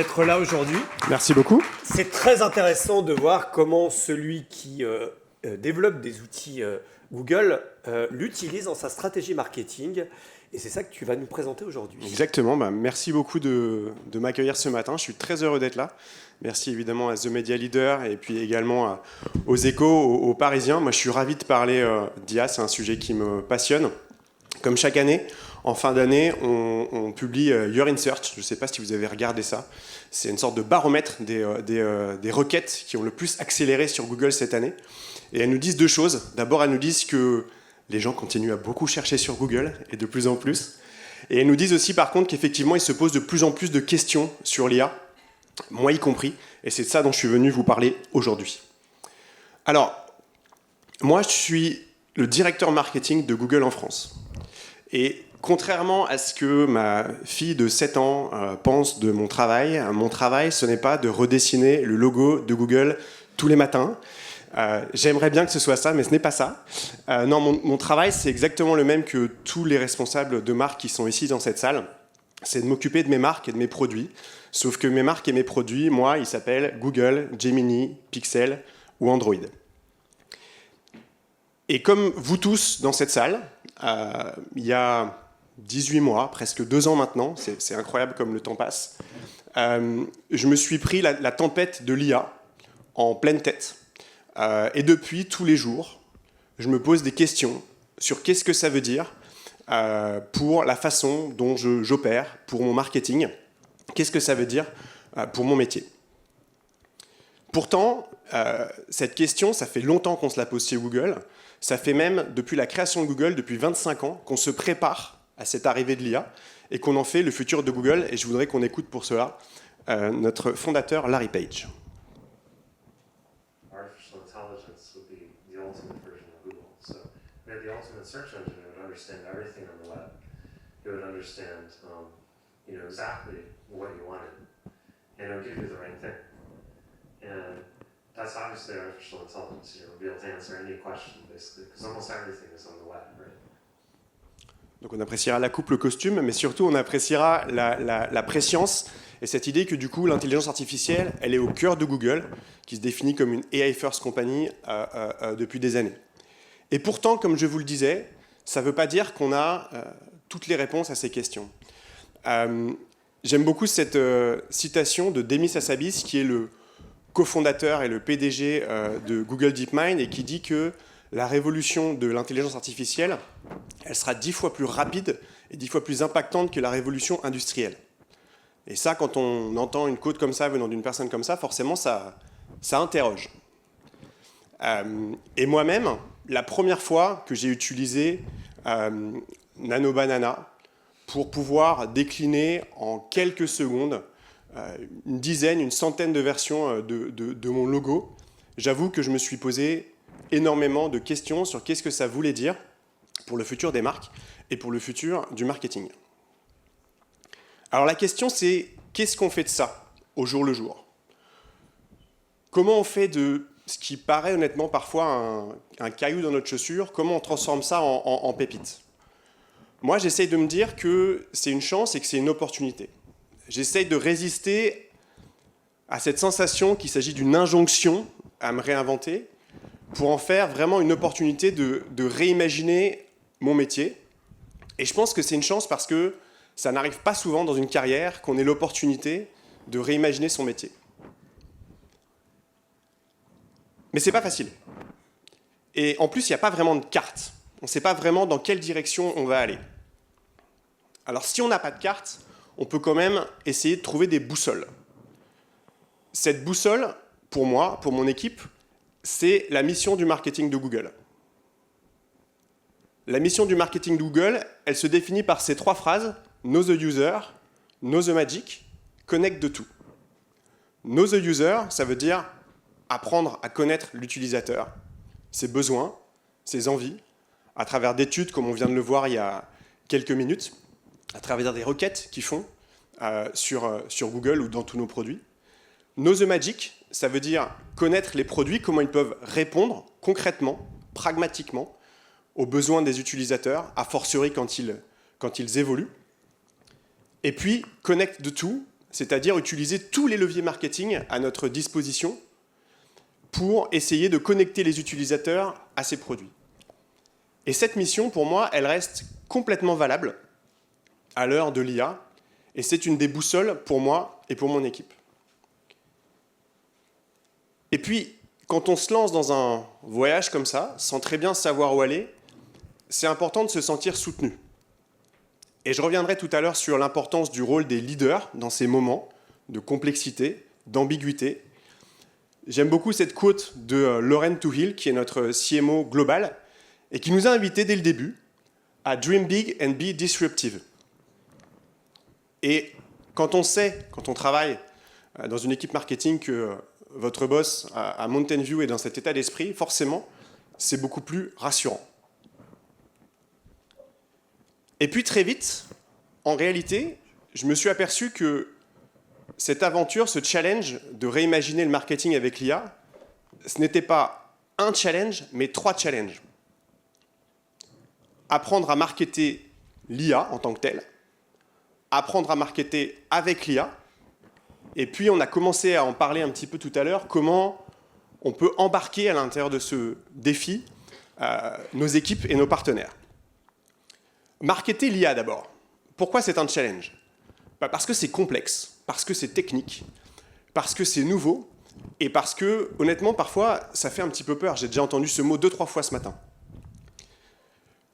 d'être là aujourd'hui. Merci beaucoup. C'est très intéressant de voir comment celui qui développe des outils Google l'utilise dans sa stratégie marketing. Et c'est ça que tu vas nous présenter aujourd'hui. Exactement. Merci beaucoup de m'accueillir ce matin. Je suis très heureux d'être là. Merci évidemment à The Media Leader et puis également aux Échos, aux Parisiens. Moi, je suis ravi de parler d'IA. C'est un sujet qui me passionne. Comme chaque année, en fin d'année, on publie Your In Search. Je ne sais pas si vous avez regardé ça. C'est une sorte de baromètre des requêtes qui ont le plus accéléré sur Google cette année. Et elles nous disent deux choses. D'abord, elles nous disent que les gens continuent à beaucoup chercher sur Google, et de plus en plus. Et elles nous disent aussi, par contre, qu'effectivement, ils se posent de plus en plus de questions sur l'IA, moi y compris. Et c'est de ça dont je suis venu vous parler aujourd'hui. Alors, moi, je suis le directeur marketing de Google en France. Et contrairement à ce que ma fille de 7 ans pense de mon travail, ce n'est pas de redessiner le logo de Google tous les matins. J'aimerais bien que ce soit ça, mais ce n'est pas ça. Non, mon travail, c'est exactement le même que tous les responsables de marques qui sont ici dans cette salle. C'est de m'occuper de mes marques et de mes produits. Sauf que mes marques et mes produits, moi, ils s'appellent Google, Gemini, Pixel ou Android. Et comme vous tous dans cette salle, il y a 18 mois, presque 2 ans maintenant, c'est incroyable comme le temps passe, je me suis pris la tempête de l'IA en pleine tête. Et depuis, tous les jours, je me pose des questions sur qu'est-ce que ça veut dire pour la façon dont j'opère, pour mon marketing, qu'est-ce que ça veut dire pour mon métier. Pourtant, cette question, ça fait longtemps qu'on se la pose chez Google. Ça fait même, depuis la création de Google, depuis 25 ans, qu'on se prépare à cette arrivée de l'IA et qu'on en fait le futur de Google. Et je voudrais qu'on écoute pour cela notre fondateur Larry Page. Artificial intelligence would be the ultimate version of Google. So we had the ultimate search engine. It would understand everything on the web. It would understand, exactly what you wanted, and it would give you the right thing. And that's obviously artificial intelligence. It would be able to answer any question, basically, because almost everything is on the web, right? Donc on appréciera la coupe, le costume, mais surtout on appréciera la prescience et cette idée que du coup l'intelligence artificielle, elle est au cœur de Google, qui se définit comme une AI First Company depuis des années. Et pourtant, comme je vous le disais, ça ne veut pas dire qu'on a toutes les réponses à ces questions. J'aime beaucoup cette citation de Demis Hassabis, qui est le cofondateur et le PDG de Google DeepMind, et qui dit que la révolution de l'intelligence artificielle, elle sera 10 fois plus rapide et 10 fois plus impactante que la révolution industrielle. Et ça, quand on entend une quote comme ça venant d'une personne comme ça, forcément, ça interroge. Et moi-même, la première fois que j'ai utilisé Nano Banana pour pouvoir décliner en quelques secondes une dizaine, une centaine de versions de mon logo, j'avoue que je me suis posé énormément de questions sur qu'est-ce que ça voulait dire pour le futur des marques et pour le futur du marketing. Alors la question c'est, qu'est-ce qu'on fait de ça au jour le jour? Comment on fait de ce qui paraît honnêtement parfois un caillou dans notre chaussure, comment on transforme ça en pépite? Moi j'essaye de me dire que c'est une chance et que c'est une opportunité. J'essaye de résister à cette sensation qu'il s'agit d'une injonction à me réinventer pour en faire vraiment une opportunité de réimaginer mon métier. Et je pense que c'est une chance parce que ça n'arrive pas souvent dans une carrière qu'on ait l'opportunité de réimaginer son métier. Mais c'est pas facile. Et en plus, il n'y a pas vraiment de carte. On ne sait pas vraiment dans quelle direction on va aller. Alors si on n'a pas de carte, on peut quand même essayer de trouver des boussoles. Cette boussole, pour moi, pour mon équipe, c'est la mission du marketing de Google. La mission du marketing de Google, elle se définit par ces 3 phrases: Know the user, Know the magic, Connect the two. Know the user, ça veut dire apprendre à connaître l'utilisateur, ses besoins, ses envies, à travers d'études comme on vient de le voir il y a quelques minutes, à travers des requêtes qu'ils font sur Google ou dans tous nos produits. Know the magic, ça veut dire connaître les produits, comment ils peuvent répondre concrètement, pragmatiquement, aux besoins des utilisateurs, a fortiori quand ils évoluent. Et puis, connect the two, c'est-à-dire utiliser tous les leviers marketing à notre disposition pour essayer de connecter les utilisateurs à ces produits. Et cette mission, pour moi, elle reste complètement valable à l'heure de l'IA, et c'est une des boussoles pour moi et pour mon équipe. Et puis, quand on se lance dans un voyage comme ça, sans très bien savoir où aller, c'est important de se sentir soutenu. Et je reviendrai tout à l'heure sur l'importance du rôle des leaders dans ces moments de complexité, d'ambiguïté. J'aime beaucoup cette quote de Lauren Touhill, qui est notre CMO global, et qui nous a invités dès le début à Dream Big and Be Disruptive. Et quand on sait, quand on travaille dans une équipe marketing, que votre boss à Mountain View est dans cet état d'esprit, forcément, c'est beaucoup plus rassurant. Et puis très vite, en réalité, je me suis aperçu que cette aventure, ce challenge de réimaginer le marketing avec l'IA, ce n'était pas un challenge, mais 3 challenges. Apprendre à marketer l'IA en tant que telle, apprendre à marketer avec l'IA, et puis on a commencé à en parler un petit peu tout à l'heure, comment on peut embarquer à l'intérieur de ce défi nos équipes et nos partenaires. Marketer l'IA d'abord. Pourquoi c'est un challenge ? Parce que c'est complexe, parce que c'est technique, parce que c'est nouveau, et parce que, honnêtement, parfois, ça fait un petit peu peur. J'ai déjà entendu ce mot 2-3 fois ce matin.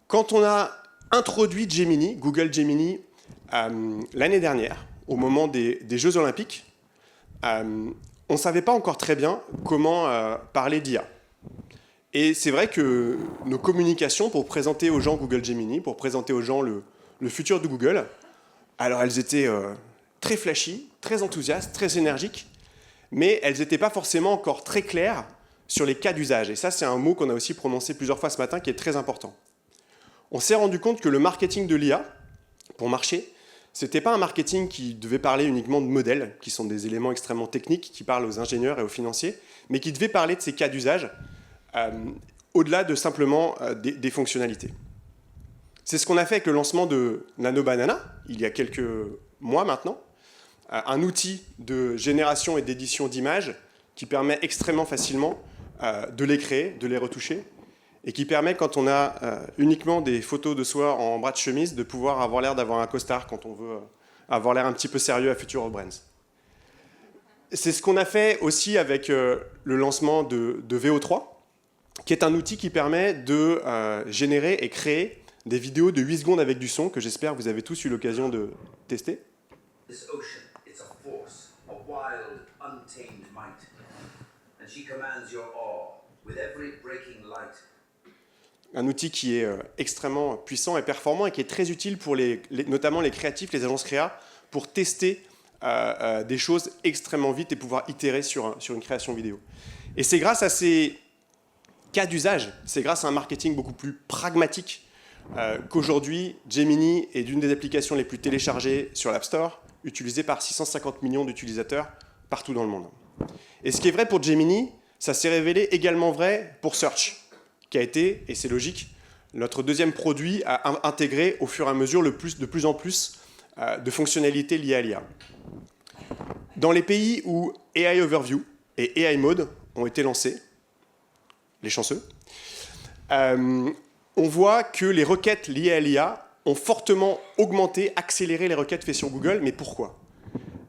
Quand on a introduit Gemini, Google Gemini, l'année dernière, au moment des Jeux Olympiques, on ne savait pas encore très bien comment parler d'IA. Et c'est vrai que nos communications pour présenter aux gens Google Gemini, pour présenter aux gens le futur de Google, alors elles étaient très flashy, très enthousiastes, très énergiques, mais elles n'étaient pas forcément encore très claires sur les cas d'usage. Et ça, c'est un mot qu'on a aussi prononcé plusieurs fois ce matin qui est très important. On s'est rendu compte que le marketing de l'IA, pour marcher, ce n'était pas un marketing qui devait parler uniquement de modèles, qui sont des éléments extrêmement techniques, qui parlent aux ingénieurs et aux financiers, mais qui devait parler de ces cas d'usage, au-delà de simplement des fonctionnalités. C'est ce qu'on a fait avec le lancement de Nano Banana, il y a quelques mois maintenant, un outil de génération et d'édition d'images qui permet extrêmement facilement de les créer, de les retoucher, et qui permet, quand on a uniquement des photos de soi en bras de chemise, de pouvoir avoir l'air d'avoir un costard quand on veut avoir l'air un petit peu sérieux à Future Brands. C'est ce qu'on a fait aussi avec le lancement de VO3, qui est un outil qui permet de générer et créer des vidéos de 8 secondes avec du son, que j'espère que vous avez tous eu l'occasion de tester. This ocean, it's a force, a wild, untamed might, and she commands your awe with every breaking light. Un outil qui est extrêmement puissant et performant et qui est très utile pour notamment les créatifs, les agences créa, pour tester des choses extrêmement vite et pouvoir itérer sur une création vidéo. Et c'est grâce à ces cas d'usage, c'est grâce à un marketing beaucoup plus pragmatique qu'aujourd'hui, Gemini est l'une des applications les plus téléchargées sur l'App Store, utilisée par 650 millions d'utilisateurs partout dans le monde. Et ce qui est vrai pour Gemini, ça s'est révélé également vrai pour Search, qui a été, et c'est logique, notre deuxième produit à intégrer au fur et à mesure de plus en plus de fonctionnalités liées à l'IA. Dans les pays où AI Overview et AI Mode ont été lancés, les chanceux, on voit que les requêtes liées à l'IA ont fortement augmenté, accéléré les requêtes faites sur Google. Mais pourquoi ?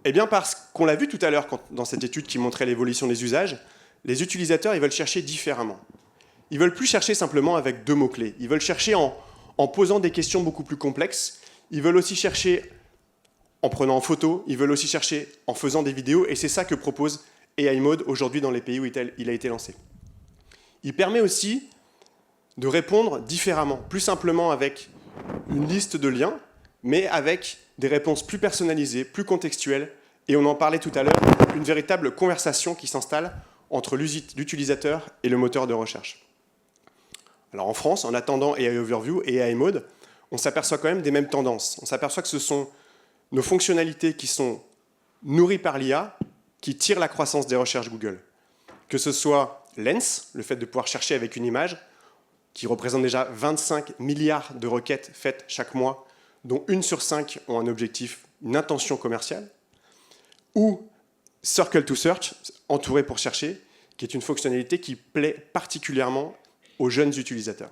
Eh bien parce qu'on l'a vu tout à l'heure dans cette étude qui montrait l'évolution des usages, les utilisateurs ils veulent chercher différemment. Ils ne veulent plus chercher simplement avec 2 mots-clés. Ils veulent chercher en posant des questions beaucoup plus complexes. Ils veulent aussi chercher en prenant en photo. Ils veulent aussi chercher en faisant des vidéos. Et c'est ça que propose AI Mode aujourd'hui dans les pays où il a été lancé. Il permet aussi de répondre différemment, plus simplement avec une liste de liens, mais avec des réponses plus personnalisées, plus contextuelles, et on en parlait tout à l'heure, une véritable conversation qui s'installe entre l'utilisateur et le moteur de recherche. Alors en France, en attendant AI Overview et AI Mode, on s'aperçoit quand même des mêmes tendances. On s'aperçoit que ce sont nos fonctionnalités qui sont nourries par l'IA qui tirent la croissance des recherches Google. Que ce soit Lens, le fait de pouvoir chercher avec une image, qui représente déjà 25 milliards de requêtes faites chaque mois, dont 1 sur 5 ont un objectif, une intention commerciale. ou Circle to Search, entouré pour chercher, qui est une fonctionnalité qui plaît particulièrement aux jeunes utilisateurs.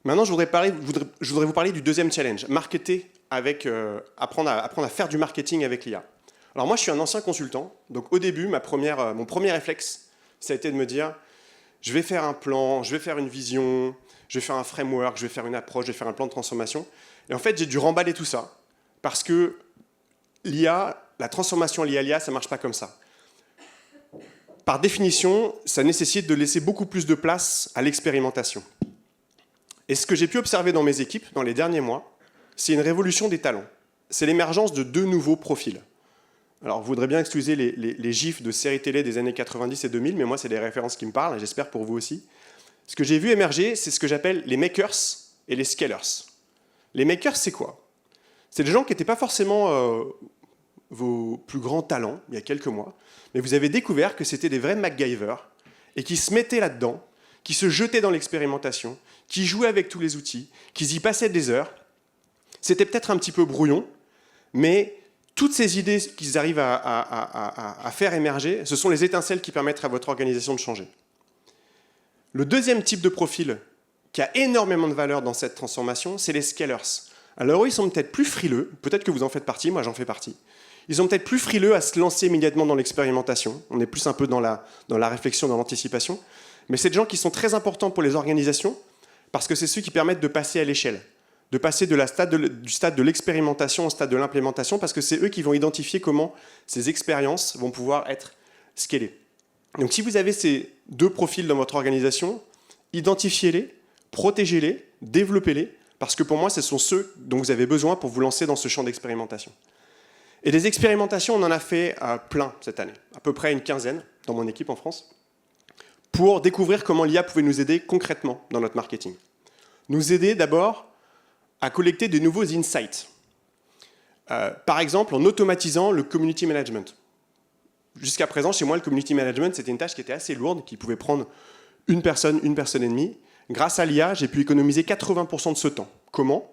Maintenant, je voudrais vous parler du deuxième challenge, apprendre à faire du marketing avec l'IA. Alors moi, je suis un ancien consultant, donc au début, mon premier réflexe, ça a été de me dire, je vais faire un plan, je vais faire une vision, je vais faire un framework, je vais faire une approche, je vais faire un plan de transformation. Et en fait, j'ai dû remballer tout ça, parce que l'IA, la transformation liée à l'IA, ça ne marche pas comme ça. Par définition, ça nécessite de laisser beaucoup plus de place à l'expérimentation. Et ce que j'ai pu observer dans mes équipes dans les derniers mois, c'est une révolution des talents. C'est l'émergence de 2 nouveaux profils. Alors, je voudrais bien excuser les gifs de séries télé des années 90 et 2000, mais moi, c'est des références qui me parlent, et j'espère pour vous aussi. Ce que j'ai vu émerger, c'est ce que j'appelle les makers et les scalers. Les makers, c'est quoi? C'est des gens qui n'étaient pas forcément vos plus grands talents, il y a quelques mois, mais vous avez découvert que c'était des vrais MacGyver, et qui se mettaient là-dedans, qui se jetaient dans l'expérimentation, qui jouaient avec tous les outils, qui y passaient des heures. C'était peut-être un petit peu brouillon, mais toutes ces idées qu'ils arrivent à faire émerger, ce sont les étincelles qui permettent à votre organisation de changer. Le deuxième type de profil qui a énormément de valeur dans cette transformation, c'est les scalers. Alors eux, ils sont peut-être plus frileux, peut-être que vous en faites partie, moi j'en fais partie. Ils sont peut-être plus frileux à se lancer immédiatement dans l'expérimentation. On est plus un peu dans la réflexion, dans l'anticipation. Mais c'est des gens qui sont très importants pour les organisations parce que c'est ceux qui permettent de passer à l'échelle, de passer du stade de l'expérimentation au stade de l'implémentation parce que c'est eux qui vont identifier comment ces expériences vont pouvoir être scalées. Donc si vous avez ces 2 profils dans votre organisation, identifiez-les, protégez-les, développez-les, parce que pour moi, ce sont ceux dont vous avez besoin pour vous lancer dans ce champ d'expérimentation. Et des expérimentations, on en a fait plein cette année, à peu près une quinzaine dans mon équipe en France, pour découvrir comment l'IA pouvait nous aider concrètement dans notre marketing. Nous aider d'abord à collecter de nouveaux insights. Par exemple, en automatisant le community management. Jusqu'à présent, chez moi, le community management, c'était une tâche qui était assez lourde, qui pouvait prendre une personne et demie. Grâce à l'IA, j'ai pu économiser 80% de ce temps. Comment ?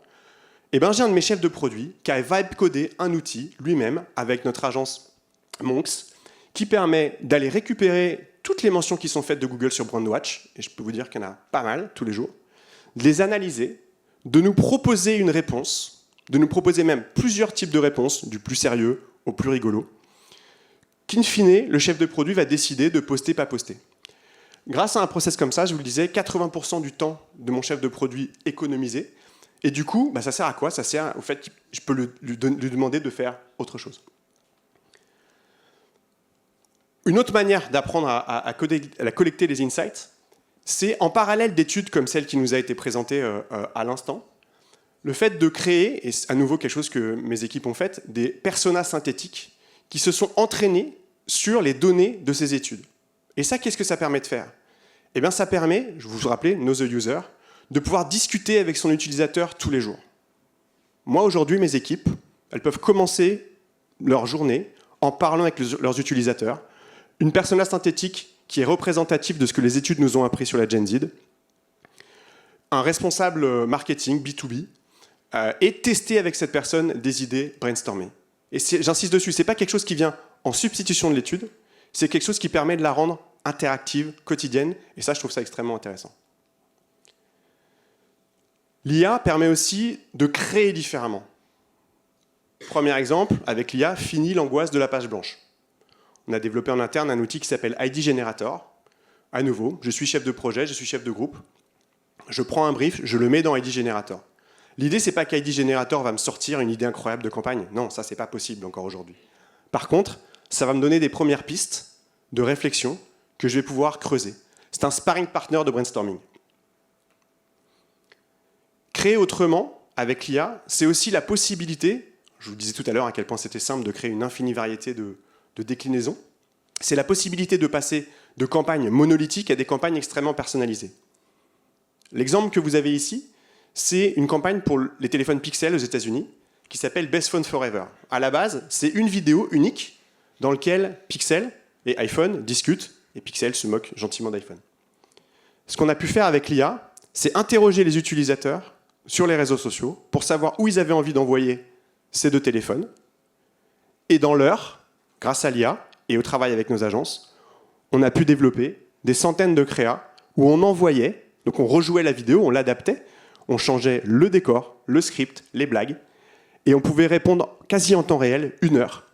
Eh bien, j'ai un de mes chefs de produit qui a vibe-codé un outil lui-même avec notre agence Monks qui permet d'aller récupérer toutes les mentions qui sont faites de Google sur Brandwatch, et je peux vous dire qu'il y en a pas mal tous les jours, de les analyser, de nous proposer une réponse, de nous proposer même plusieurs types de réponses, du plus sérieux au plus rigolo, qu'in fine, le chef de produit va décider de poster, pas poster. Grâce à un process comme ça, je vous le disais, 80% du temps de mon chef de produit économisé, et du coup, ça sert à quoi? Ça sert au fait que je peux lui demander de faire autre chose. Une autre manière d'apprendre à collecter les insights, c'est en parallèle d'études comme celle qui nous a été présentée à l'instant, le fait de créer, et c'est à nouveau quelque chose que mes équipes ont fait, des personas synthétiques qui se sont entraînés sur les données de ces études. Et ça, qu'est-ce que ça permet de faire? Eh bien, ça permet, je vous rappelle, Know the User, de pouvoir discuter avec son utilisateur tous les jours. Moi, aujourd'hui, mes équipes, elles peuvent commencer leur journée en parlant avec leurs utilisateurs, une persona synthétique qui est représentative de ce que les études nous ont appris sur la Gen Z, un responsable marketing B2B, et tester avec cette personne des idées brainstormées. Et j'insiste dessus, ce n'est pas quelque chose qui vient en substitution de l'étude, c'est quelque chose qui permet de la rendre interactive, quotidienne, et ça, je trouve ça extrêmement intéressant. L'IA permet aussi de créer différemment. Premier exemple, avec l'IA, fini l'angoisse de la page blanche. On a développé en interne un outil qui s'appelle ID Generator. À nouveau, je suis chef de projet, je suis chef de groupe. Je prends un brief, je le mets dans ID Generator. L'idée, c'est pas qu'ID Generator va me sortir une idée incroyable de campagne. Non, ça, c'est pas possible encore aujourd'hui. Par contre, ça va me donner des premières pistes de réflexion que je vais pouvoir creuser. C'est un sparring partner de brainstorming. Créer autrement, avec l'IA, c'est aussi la possibilité, je vous disais tout à l'heure à quel point c'était simple de créer une infinie variété de déclinaisons, c'est la possibilité de passer de campagnes monolithiques à des campagnes extrêmement personnalisées. L'exemple que vous avez ici, c'est une campagne pour les téléphones Pixel aux États-Unis qui s'appelle Best Phone Forever. À la base, c'est une vidéo unique dans laquelle Pixel et iPhone discutent et Pixel se moque gentiment d'iPhone. Ce qu'on a pu faire avec l'IA, c'est interroger les utilisateurs sur les réseaux sociaux pour savoir où ils avaient envie d'envoyer ces 2 téléphones Et dans l'heure, grâce à l'IA et au travail avec nos agences, on a pu développer des centaines de créas où on envoyait, donc on rejouait la vidéo, on l'adaptait, on changeait le décor, le script, les blagues, et on pouvait répondre quasi en temps réel, 1 heure,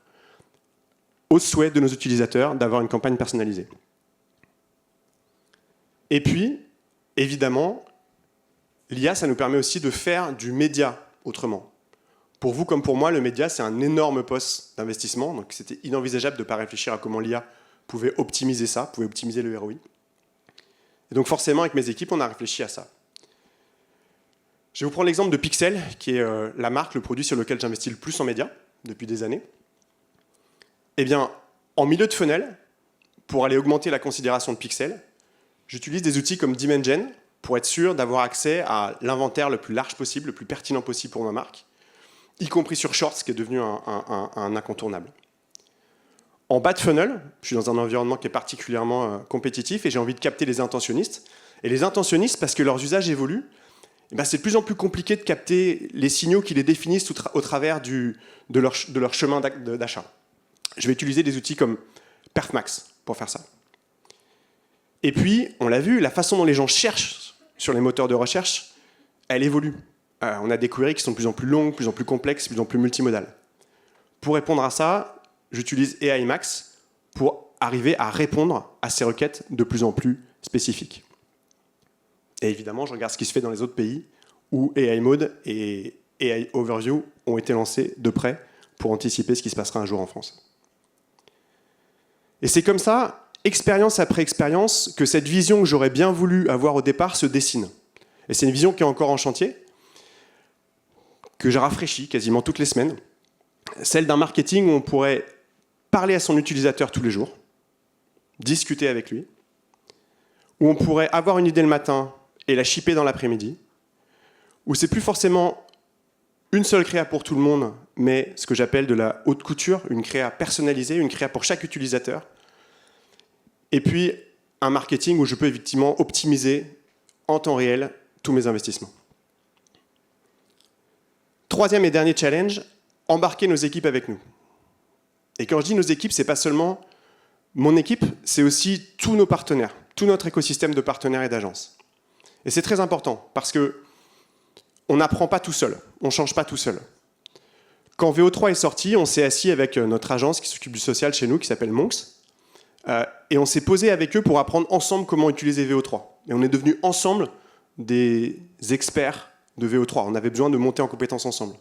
au souhait de nos utilisateurs d'avoir une campagne personnalisée. Et puis, évidemment, l'IA, ça nous permet aussi de faire du média autrement. Pour vous comme pour moi, le média, c'est un énorme poste d'investissement, donc c'était inenvisageable de ne pas réfléchir à comment l'IA pouvait optimiser ça, pouvait optimiser le ROI. Et donc forcément, avec mes équipes, on a réfléchi à ça. Je vais vous prendre l'exemple de Pixel, qui est la marque, le produit sur lequel j'investis le plus en médias depuis des années. Eh bien, en milieu de funnel, pour aller augmenter la considération de Pixel, j'utilise des outils comme Dimension pour être sûr d'avoir accès à l'inventaire le plus large possible, le plus pertinent possible pour ma marque, y compris sur Shorts, qui est devenu un incontournable. En bas de funnel, je suis dans un environnement qui est particulièrement compétitif et j'ai envie de capter les intentionnistes. Et les intentionnistes, parce que leurs usages évoluent, eh ben c'est de plus en plus compliqué de capter les signaux qui les définissent au travers de leur chemin d'achat. Je vais utiliser des outils comme Perfmax pour faire ça. Et puis, on l'a vu, la façon dont les gens cherchent sur les moteurs de recherche, elle évolue. On a des queries qui sont de plus en plus longues, de plus en plus complexes, de plus en plus multimodales. Pour répondre à ça, j'utilise AI Max pour arriver à répondre à ces requêtes de plus en plus spécifiques. Et évidemment, je regarde ce qui se fait dans les autres pays où AI Mode et AI Overview ont été lancés de près pour anticiper ce qui se passera un jour en France. Et c'est comme ça, expérience après expérience, que cette vision que j'aurais bien voulu avoir au départ se dessine. Et c'est une vision qui est encore en chantier, que je rafraîchis quasiment toutes les semaines. Celle d'un marketing où on pourrait parler à son utilisateur tous les jours, discuter avec lui, où on pourrait avoir une idée le matin et la shipper dans l'après-midi, où c'est plus forcément une seule créa pour tout le monde, mais ce que j'appelle de la haute couture, une créa personnalisée, une créa pour chaque utilisateur, et puis un marketing où je peux effectivement optimiser en temps réel tous mes investissements. Troisième et dernier challenge, embarquer nos équipes avec nous. Et quand je dis nos équipes, ce n'est pas seulement mon équipe, c'est aussi tous nos partenaires, tout notre écosystème de partenaires et d'agences. Et c'est très important, parce qu'on n'apprend pas tout seul, on ne change pas tout seul. Quand VO3 est sorti, on s'est assis avec notre agence qui s'occupe du social chez nous, qui s'appelle Monks, et on s'est posé avec eux pour apprendre ensemble comment utiliser VO3. Et on est devenus ensemble des experts de VO3. On avait besoin de monter en compétences ensemble.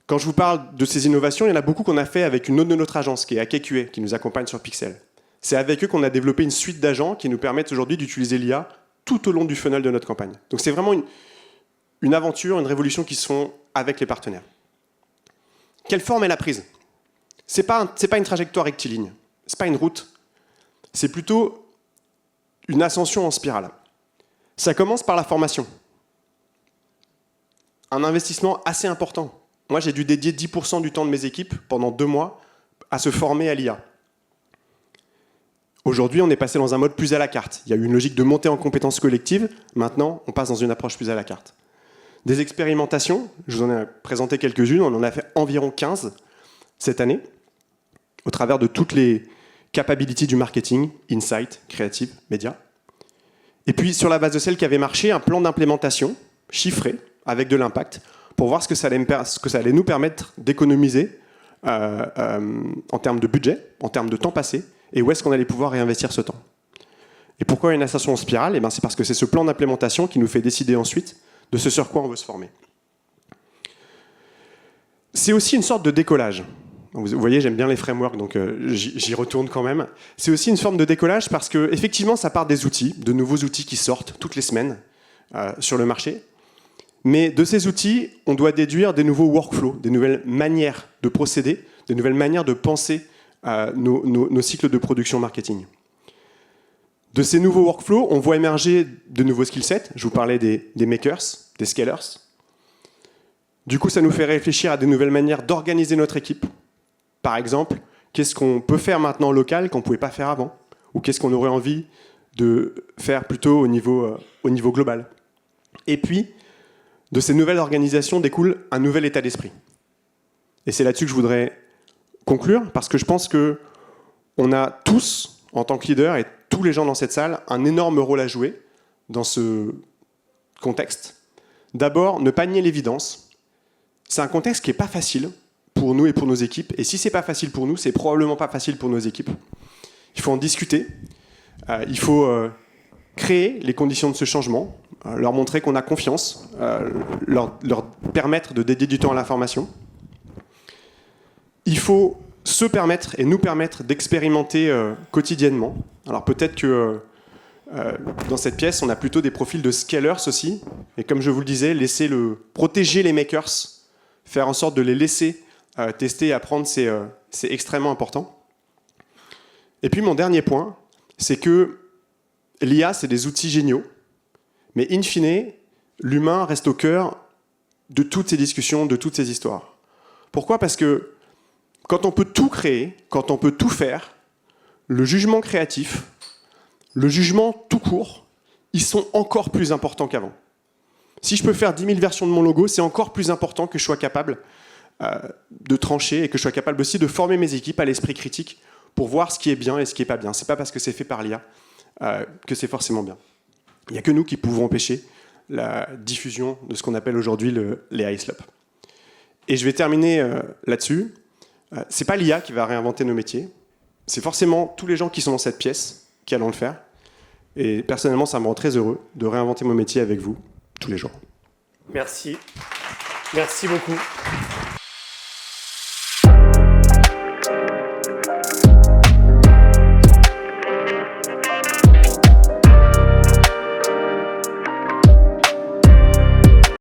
Quand je vous parle de ces innovations, il y en a beaucoup qu'on a fait avec une autre de notre agence, qui est AKQA, qui nous accompagne sur Pixel. C'est avec eux qu'on a développé une suite d'agents qui nous permettent aujourd'hui d'utiliser l'IA tout au long du funnel de notre campagne. Donc c'est vraiment une aventure, une révolution qui se font avec les partenaires. Quelle forme elle a prise ? C'est pas une trajectoire rectiligne, c'est pas une route, c'est plutôt une ascension en spirale. Ça commence par la formation. Un investissement assez important. Moi, j'ai dû dédier 10% du temps de mes équipes pendant 2 mois à se former à l'IA. Aujourd'hui, on est passé dans un mode plus à la carte. Il y a eu une logique de montée en compétences collectives. Maintenant, on passe dans une approche plus à la carte. Des expérimentations, je vous en ai présenté quelques-unes. On en a fait environ 15 cette année, au travers de toutes les capabilities du marketing, insight, creative, média. Et puis, sur la base de celles qui avaient marché, un plan d'implémentation chiffré, avec de l'impact, pour voir ce que ça allait nous permettre d'économiser en termes de budget, en termes de temps passé, et où est-ce qu'on allait pouvoir réinvestir ce temps. Et pourquoi une ascension en spirale ? Eh bien, c'est parce que c'est ce plan d'implémentation qui nous fait décider ensuite de ce sur quoi on veut se former. C'est aussi une sorte de décollage. Vous voyez, j'aime bien les frameworks, donc j'y retourne quand même. C'est aussi une forme de décollage parce que, effectivement, ça part des outils, de nouveaux outils qui sortent toutes les semaines sur le marché. Mais de ces outils, on doit déduire des nouveaux workflows, des nouvelles manières de procéder, des nouvelles manières de penser nos cycles de production marketing. De ces nouveaux workflows, on voit émerger de nouveaux skillsets. Je vous parlais des makers, des scalers. Du coup, ça nous fait réfléchir à de nouvelles manières d'organiser notre équipe. Par exemple, qu'est-ce qu'on peut faire maintenant local qu'on ne pouvait pas faire avant ? Ou qu'est-ce qu'on aurait envie de faire plutôt au niveau global ? Et puis, de ces nouvelles organisations découle un nouvel état d'esprit. Et c'est là-dessus que je voudrais conclure, parce que je pense qu'on a tous, en tant que leader, et tous les gens dans cette salle, un énorme rôle à jouer dans ce contexte. D'abord, ne pas nier l'évidence. C'est un contexte qui n'est pas facile pour nous et pour nos équipes. Et si ce n'est pas facile pour nous, c'est probablement pas facile pour nos équipes. Il faut en discuter. Il faut créer les conditions de ce changement, leur montrer qu'on a confiance, leur permettre de dédier du temps à la formation. Il faut se permettre et nous permettre d'expérimenter quotidiennement. Alors peut-être que dans cette pièce, on a plutôt des profils de scalers aussi. Et comme je vous le disais, protéger les makers, faire en sorte de les laisser tester et apprendre, c'est extrêmement important. Et puis mon dernier point, c'est que l'IA, c'est des outils géniaux, mais in fine, l'humain reste au cœur de toutes ces discussions, de toutes ces histoires. Pourquoi ? Parce que quand on peut tout créer, quand on peut tout faire, le jugement créatif, le jugement tout court, ils sont encore plus importants qu'avant. Si je peux faire 10 000 versions de mon logo, c'est encore plus important que je sois capable de trancher et que je sois capable aussi de former mes équipes à l'esprit critique pour voir ce qui est bien et ce qui n'est pas bien. Ce n'est pas parce que c'est fait par l'IA que c'est forcément bien. Il n'y a que nous qui pouvons empêcher la diffusion de ce qu'on appelle aujourd'hui les high slope. Et je vais terminer là-dessus. C'est pas l'IA qui va réinventer nos métiers. C'est forcément tous les gens qui sont dans cette pièce qui allons le faire. Et personnellement, ça me rend très heureux de réinventer mon métier avec vous tous les jours. Merci. Merci beaucoup.